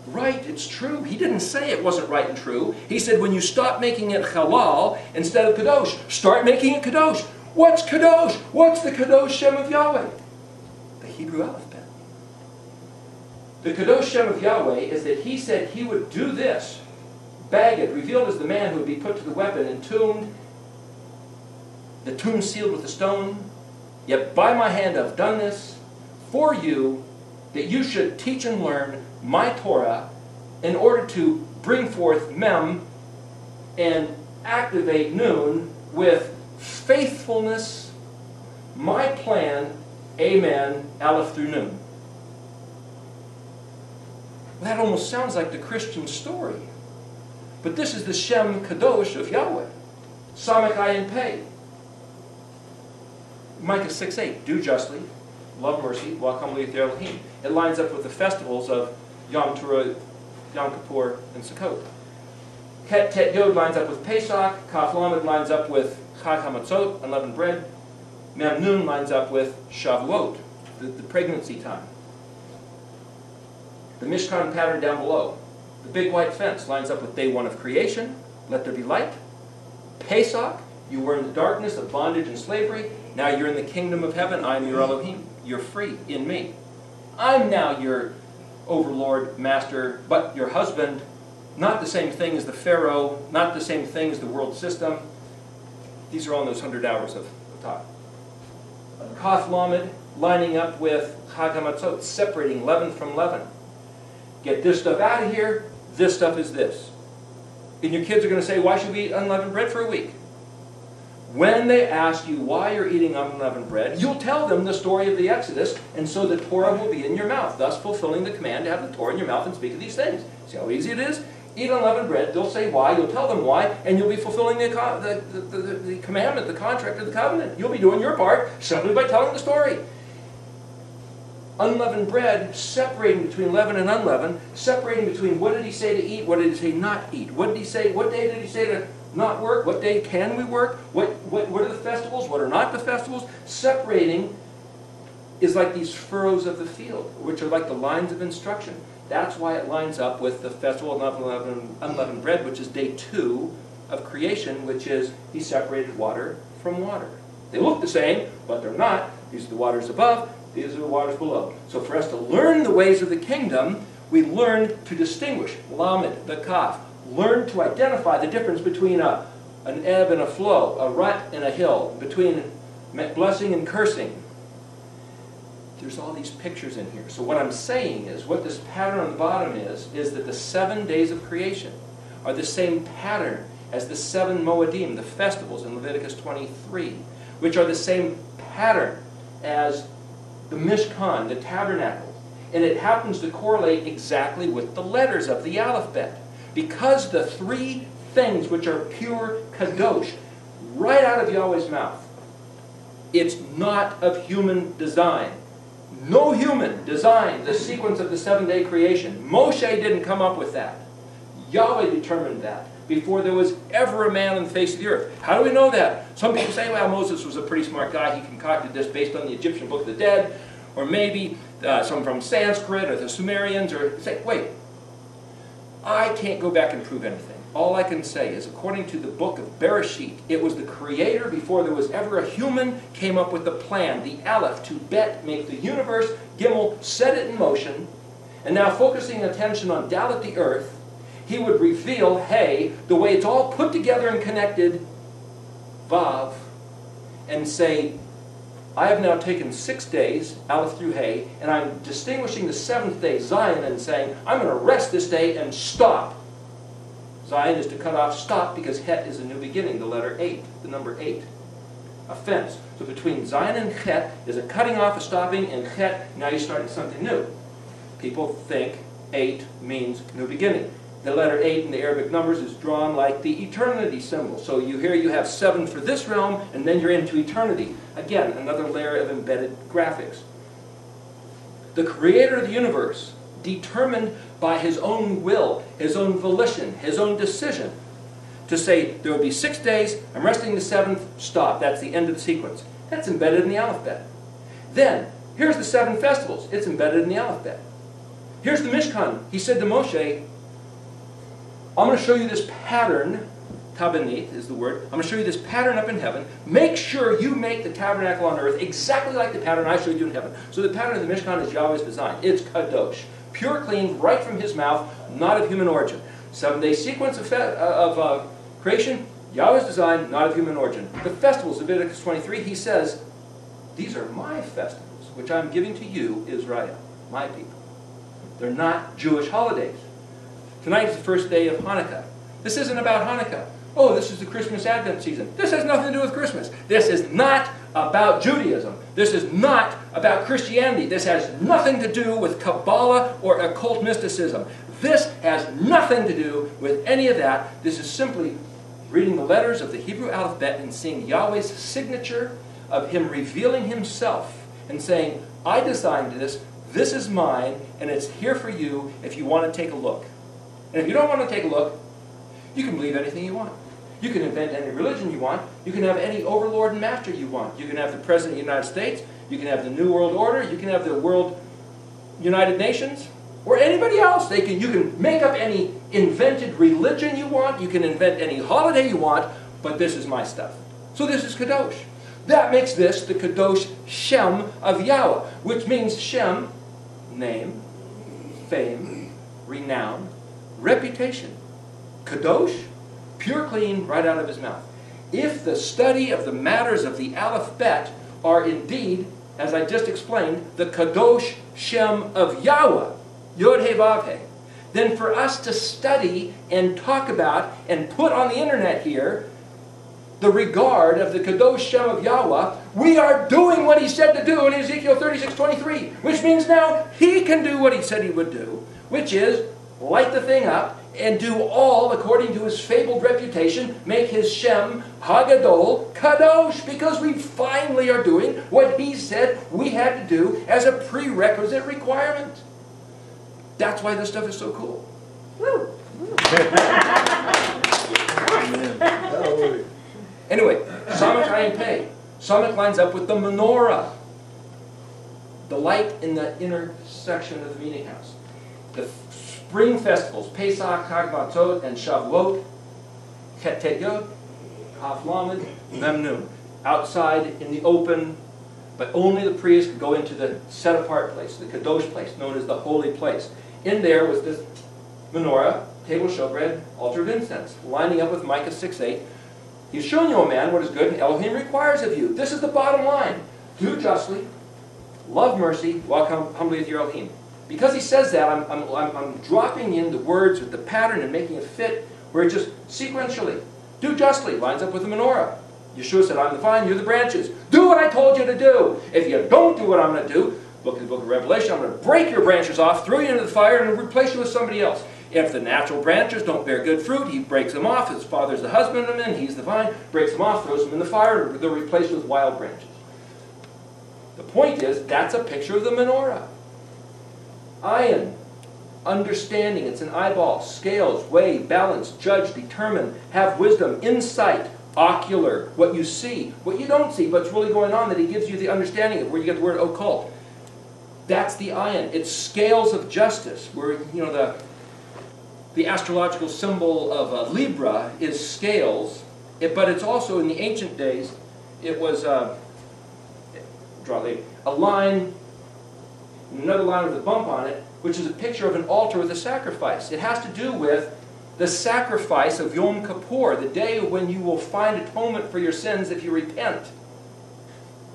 right, it's true. He didn't say it wasn't right and true. He said when you stop making it halal instead of kadosh, start making it kadosh. What's kadosh? What's the kadosh Shem of Yahweh? The Hebrew Aleph Bet. The kadosh Shem of Yahweh is that he said he would do this, bagged, revealed as the man who would be put to the weapon, entombed, the tomb sealed with a stone. Yet by my hand I've done this for you, that you should teach and learn my Torah in order to bring forth Mem and activate Nun with faithfulness, my plan, Amen, Aleph through Nun. That almost sounds like the Christian story. But this is the Shem Kadosh of Yahweh. Samech Ayin Pei. Micah 6:8. Do justly, love mercy, walk humbly with your Elohim. It lines up with the festivals of Yom Teruah, Yom Kippur, and Sukkot. Het Tet Yod lines up with Pesach. Kaf Lamed lines up with Chag HaMatzot, unleavened bread. Mem Nun lines up with Shavuot, the pregnancy time. The Mishkan pattern down below. The big white fence lines up with day one of creation. Let there be light. Pesach, you were in the darkness of bondage and slavery. Now you're in the kingdom of heaven. I am your Elohim. You're free in me. I'm now your overlord, master, but your husband. Not the same thing as the Pharaoh. Not the same thing as the world system. These are all in those 100 hours of talk. Kaf Lamed lining up with Chag HaMatzot, separating leaven from leaven. Get this stuff out of here. This stuff is this. And your kids are going to say, why should we eat unleavened bread for a week? When they ask you why you're eating unleavened bread, you'll tell them the story of the Exodus, and so the Torah will be in your mouth, thus fulfilling the command to have the Torah in your mouth and speak of these things. See how easy it is? Eat unleavened bread, they'll say why, you'll tell them why, and you'll be fulfilling the commandment, the contract of the covenant. You'll be doing your part simply by telling the story. Unleavened bread, separating between leaven and unleavened, separating between what did he say to eat, what did he say not eat, what did he say, what day did he say to not work, what day can we work, what are the festivals, what are not the festivals. Separating is like these furrows of the field, which are like the lines of instruction. That's why it lines up with the festival of unleavened bread, which is day 2 of creation, which is he separated water from water. They look the same, but they're not. These are the waters above, these are the waters below. So for us to learn the ways of the kingdom, We learn to distinguish, lamed, the kaf. Learn to identify the difference between an ebb and a flow, a rut and a hill, between blessing and cursing. There's all these pictures in here. So what I'm saying is, what this pattern on the bottom is that the 7 days of creation are the same pattern as the 7 Moedim, the festivals in Leviticus 23, which are the same pattern as the Mishkan, the tabernacle. And it happens to correlate exactly with the letters of the Aleph Bet. Because the 3 things which are pure kadosh, right out of Yahweh's mouth, it's not of human design. No human designed the sequence of the 7-day creation. Moshe didn't come up with that. Yahweh determined that before there was ever a man on the face of the earth. How do we know that? Some people say, well, Moses was a pretty smart guy. He concocted this based on the Egyptian Book of the Dead, or maybe some from Sanskrit or the Sumerians, or say, wait, I can't go back and prove anything. All I can say is, according to the book of Bereshit, it was the Creator, before there was ever a human, came up with the plan, the Aleph, to Bet, make the universe, Gimel, set it in motion, and now focusing attention on Dalet, the earth, he would reveal, hey, the way it's all put together and connected, Vav, and say, I have now taken 6 days, Aleph through Hey, and I'm distinguishing the 7th day, Zion, and saying, I'm going to rest this day and stop. Zion is to cut off, stop, because Het is a new beginning, the letter 8, the number 8. A fence. So between Zion and Het is a cutting off, a stopping, and Het, now you're starting something new. People think 8 means new beginning. The letter 8 in the Arabic numbers is drawn like the eternity symbol. So you have 7 for this realm, and then you're into eternity. Again, another layer of embedded graphics. The Creator of the universe, determined by His own will, His own volition, His own decision, to say there will be 6 days, I'm resting the 7th, stop. That's the end of the sequence. That's embedded in the Aleph Bet. Then, here's the 7 festivals. It's embedded in the Aleph Bet. Here's the Mishkan. He said to Moshe, I'm going to show you this pattern, tabanit is the word, I'm going to show you this pattern up in heaven. Make sure you make the tabernacle on earth exactly like the pattern I showed you in heaven. So the pattern of the Mishkan is Yahweh's design. It's kadosh. Pure, clean, right from His mouth, not of human origin. 7-day sequence of creation, Yahweh's design, not of human origin. The festivals, Leviticus 23, He says, these are my festivals, which I'm giving to you, Israel, my people. They're not Jewish holidays. Tonight is the first day of Hanukkah. This isn't about Hanukkah. Oh, this is the Christmas Advent season. This has nothing to do with Christmas. This is not about Judaism. This is not about Christianity. This has nothing to do with Kabbalah or occult mysticism. This has nothing to do with any of that. This is simply reading the letters of the Hebrew Aleph Bet and seeing Yahweh's signature of Him revealing Himself and saying, I designed this, this is mine, and it's here for you if you want to take a look. And if you don't want to take a look, you can believe anything you want. You can invent any religion you want. You can have any overlord and master you want. You can have the President of the United States. You can have the New World Order. You can have the World United Nations. Or anybody else. You can make up any invented religion you want. You can invent any holiday you want. But this is my stuff. So this is Kadosh. That makes this the Kadosh Shem of Yahweh. Which means Shem, name, fame, renown, reputation. Kadosh, pure, clean, right out of His mouth. If the study of the matters of the Aleph Bet are indeed, as I just explained, the Kadosh Shem of Yahweh, Yod He Vav He, then for us to study and talk about and put on the internet here the regard of the Kadosh Shem of Yahweh, we are doing what He said to do in Ezekiel 36:23, which means now He can do what He said He would do, which is light the thing up and do all according to His fabled reputation, make His Shem Hagadol Kadosh, because we finally are doing what He said we had to do as a prerequisite requirement. That's why this stuff is so cool. Woo! Anyway, Samak Ayin Pei. Samak lines up with the menorah, the light in the inner section of the meeting house. The spring festivals, Pesach, Chag Matzot, and Shavuot, Chet Tet Yod, Kaf Lamed, Mem Nun. Outside in the open, but only the priest could go into the set-apart place, the Kadosh place, known as the holy place. In there was this menorah, table of showbread, altar of incense, lining up with Micah 6:8. He's shown you, O man, what is good and Elohim requires of you. This is the bottom line. Do justly, love mercy, walk humbly with your Elohim. Because he says that, I'm dropping in the words with the pattern and making it fit, where it just sequentially. Do justly lines up with the menorah. Yeshua said, I'm the vine, you're the branches. Do what I told you to do. If you don't do what I'm going to do, look at the book of Revelation, I'm going to break your branches off, throw you into the fire, and replace you with somebody else. If the natural branches don't bear good fruit, he breaks them off. His father's the husbandman, he's the vine, breaks them off, throws them in the fire, and they're replaced with wild branches. The point is, that's a picture of the menorah. Ayin, understanding, it's an eyeball, scales, weigh, balance, judge, determine, have wisdom, insight, ocular, what you see, what you don't see, what's really going on, that he gives you the understanding of, where you get the word occult. That's the ayin. It's scales of justice, where, you know, the astrological symbol of Libra is scales, but it's also, in the ancient days, it was a line, another line with a bump on it, which is a picture of an altar with a sacrifice. It has to do with the sacrifice of Yom Kippur, the day when you will find atonement for your sins if you repent.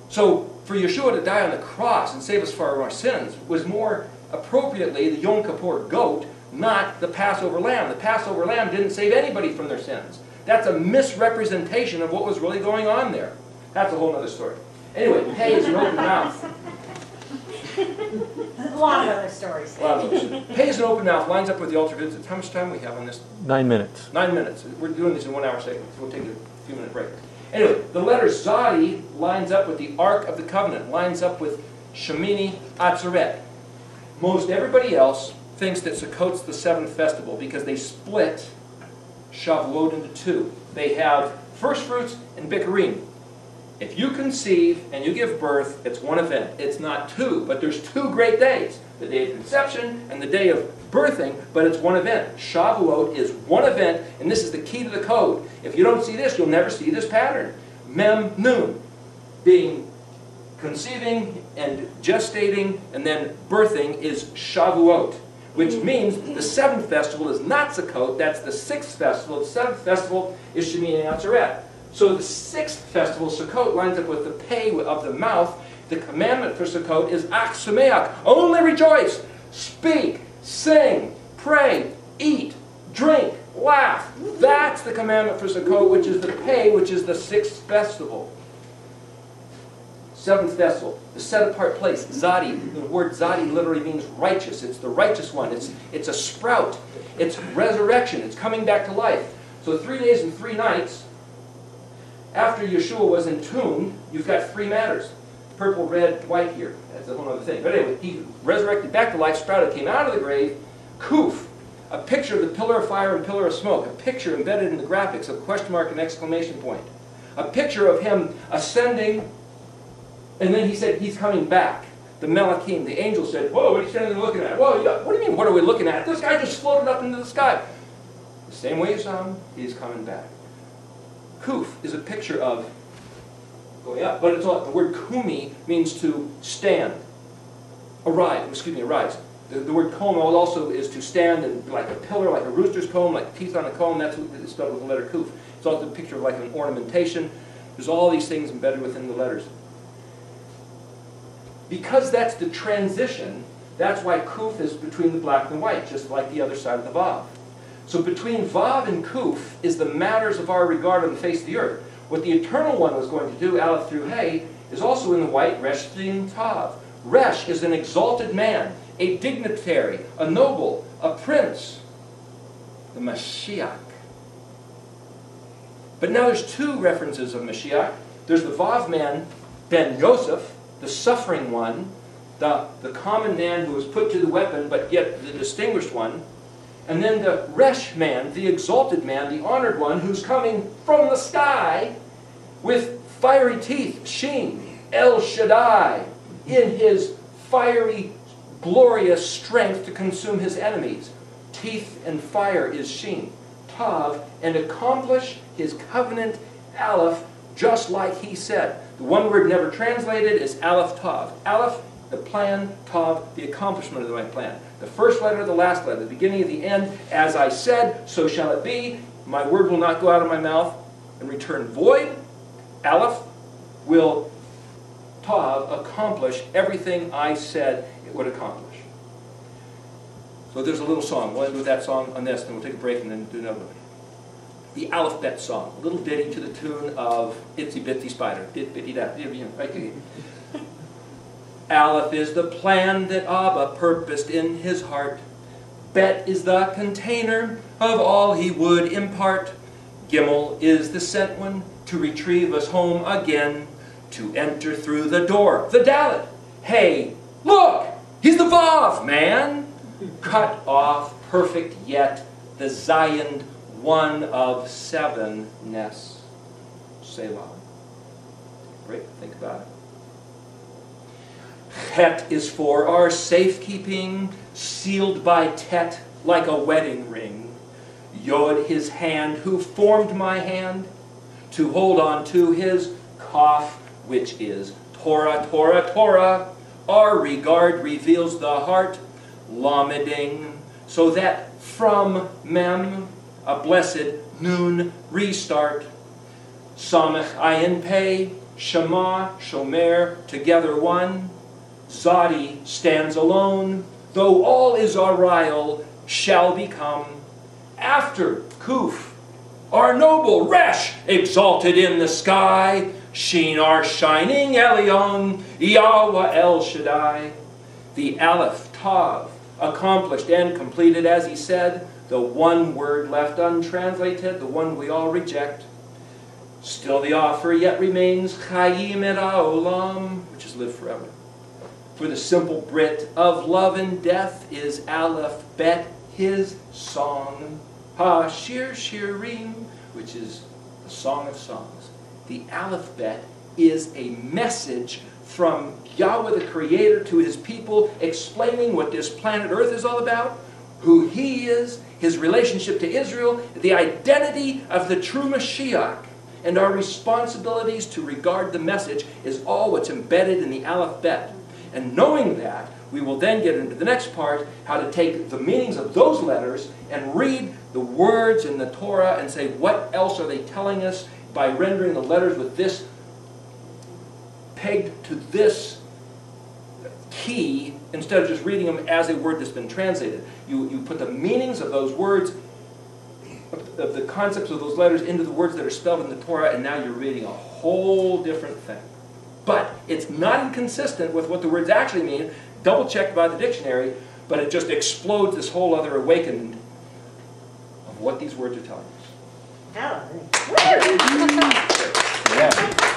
So, for Yeshua to die on the cross and save us from our sins was more appropriately the Yom Kippur goat, not the Passover lamb. The Passover lamb didn't save anybody from their sins. That's a misrepresentation of what was really going on there. That's a whole other story. Anyway, pay is an open mouth. A lot of other stories. Pay is an open mouth, lines up with the altar of incense. How much time we have on this? 9 minutes. 9 minutes. We're doing this in 1 hour segments. We'll take a few minute break. Anyway, the letter Zadi lines up with the Ark of the Covenant, lines up with Shemini Atzeret. Most everybody else thinks that Sukkot's the seventh festival because they split Shavuot into two. They have first fruits and Bikurim. If you conceive and you give birth, it's one event. It's not two, but there's 2 great days. The day of conception and the day of birthing, but it's one event. Shavuot is one event, and this is the key to the code. If you don't see this, you'll never see this pattern. Mem Nun, being conceiving and gestating and then birthing, is Shavuot, which means the 7th festival is not Sukkot, that's the 6th festival. The 7th festival is Shemini Atzeret. So the 6th festival, Sukkot, lines up with the pay of the mouth. The commandment for Sukkot is Ach Sameach, only rejoice, speak, sing, pray, eat, drink, laugh. That's the commandment for Sukkot, which is the pay, which is the 6th festival. 7th festival, the set-apart place, Zadi. The word Zadi literally means righteous. It's the righteous one. It's a sprout. It's resurrection. It's coming back to life. So 3 days and 3 nights after Yeshua was entombed, you've got 3 matters. Purple, red, white here. That's a whole other thing. But anyway, he resurrected back to life, sprouted, came out of the grave. Kuf, a picture of the pillar of fire and pillar of smoke. A picture embedded in the graphics of question mark and exclamation point. A picture of him ascending, and then he said he's coming back. The Malachim, the angel said, whoa, what are you standing there looking at? Whoa, what do you mean, what are we looking at? This guy just floated up into the sky. The same way you saw him, he's coming back. Kuf is a picture of going up, but it's all, the word kumi means to stand. Arise. The word comb also is to stand, and like a pillar, like a rooster's comb, like teeth on a comb. That's what it's spelled with the letter kuf. It's also a picture of like an ornamentation. There's all these things embedded within the letters. Because that's the transition, that's why kuf is between the black and the white, just like the other side of the vav. So between vav and kuf is the matters of our regard on the face of the earth. What the Eternal One was going to do, Aleph through Hey, is also in the white, Resh Thin Tav. Resh is an exalted man, a dignitary, a noble, a prince, the Mashiach. But now there's 2 references of Mashiach. There's the Vav man, Ben Yosef, the suffering one, the common man who was put to the weapon, but yet the distinguished one. And then the Resh man, the exalted man, the honored one, who's coming from the sky with fiery teeth, Shin, El Shaddai, in his fiery, glorious strength to consume his enemies. Teeth and fire is Shin. Tav, and accomplish his covenant, Aleph, just like he said. The one word never translated is Aleph Tav. Aleph The plan, tav, the accomplishment of my plan. The first letter, the last letter, the beginning of the end. As I said, so shall it be. My word will not go out of my mouth and return void. Aleph will, tav, accomplish everything I said it would accomplish. So there's a little song. We'll end with that song on this, and we'll take a break and then do another one. The Aleph Bet song, a little ditty to the tune of Itsy Bitsy Spider. Aleph is the plan that Abba purposed in his heart. Bet is the container of all he would impart. Gimel is the sent one to retrieve us home again, to enter through the door. The Dalet. Hey, look, he's the Vav, man. Cut off, perfect yet, the Zayin, one of 7 Nes. Selah. Great, think about it. Het is for our safekeeping, sealed by Tet like a wedding ring. Yod, his hand, who formed my hand, to hold on to his Kaf, which is Torah, Torah, Torah. Our regard reveals the heart, Lameding, so that from Mem, a blessed noon restart. Samech Ayin Pei, Shema, Shomer, together one. Zadi stands alone, though all is Ariel shall become. After Kuf, our noble Resh, exalted in the sky. Sheen, our shining Elyon, Yahweh El Shaddai. The Aleph, Tav, accomplished and completed as he said. The one word left untranslated, the one we all reject. Still the offer yet remains, Chayim et Ha'olam, which is live forever. For the simple Brit of love and death is Aleph Bet, his song. Ha Shir Shirim, which is the song of songs. The Aleph Bet is a message from Yahweh the Creator to his people, explaining what this planet Earth is all about, who he is, his relationship to Israel, the identity of the true Mashiach, and our responsibilities to regard the message is all what's embedded in the Aleph Bet. And knowing that, we will then get into the next part, how to take the meanings of those letters and read the words in the Torah and say, what else are they telling us by rendering the letters with this pegged to this key, instead of just reading them as a word that's been translated. You put the meanings of those words, of the concepts of those letters into the words that are spelled in the Torah, and now you're reading a whole different thing. But it's not inconsistent with what the words actually mean, double-checked by the dictionary, but it just explodes this whole other awakening of what these words are telling us. Hallelujah. Yeah.